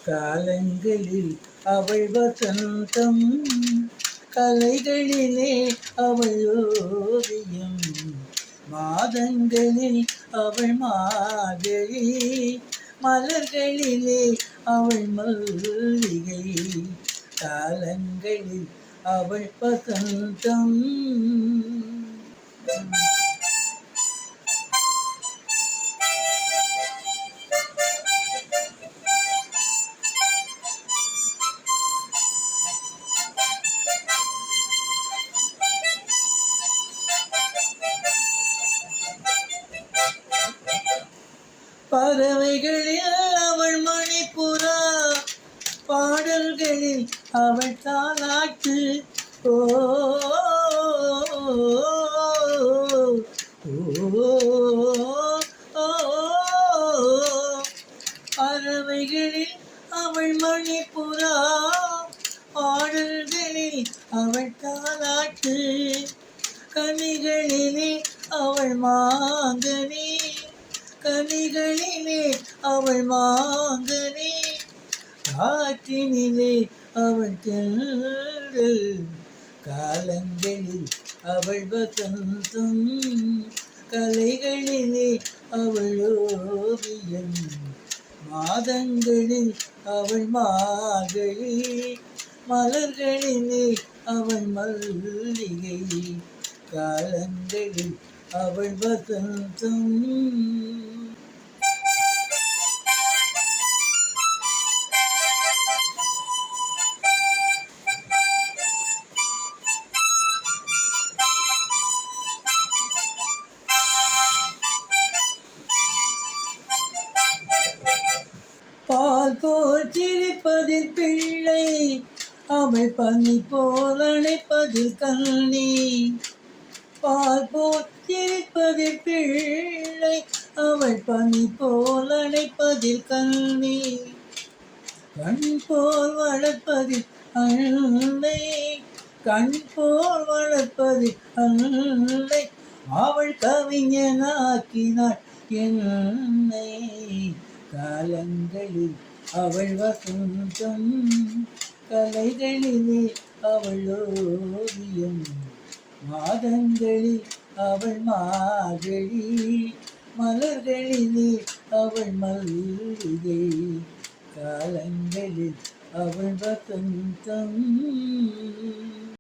காலங்களில் அவள் வசந்தம், கலைகளிலே அவள் ஓவியம், மாதங்களில் அவள் மார்கழி, மலர்களிலே அவள் மல்லிகை, காலங்களில் அவள் வசந்தம். பறவைகளில் அவள் மணிப்புறா, பாடல்களில் அவள் தாலாட்டு. ஓ பறவைகளில் அவள் மணிப்புறா, பாடல்களில் அவள் தாலாட்டு, கனிகளிலே அவள் மாங்கனி, கனிகளிலே அவள் மாங்கனி, காற்றினிலே அவள் தென்றல், காலங்களில் அவள் வசந்தம், கலைகளிலே அவள் ஓவியம், மாதங்களில் அவள் மார்கழி, மலர்களிலே அவள் மல்லிகை, காலங்களில் அவள் வசந்தம். பால் போல் சிரிப்பதில் பிள்ளை, அவள் பனி போல் அணைப்பதில் கண்ணி, பால் போல் சிரிப்பதில் பிள்ளை, அவள் பனி போல் அணைப்பதில் கண்ணி, கண் போல் வளர்ப்பதில் அன்னை, கண் போல் வளர்ப்பதில் அன்னை, அவள் கவிஞனாக்கினாள் என்னை, காலங்களில் அவள் வசந்தம், கலைகளிலே அவள் ஓவியம், மாதங்களில் அவள் மார்கழி, மலர்களிலே அவள் மல்லிகை, காலங்களில் அவள் வசந்தம்.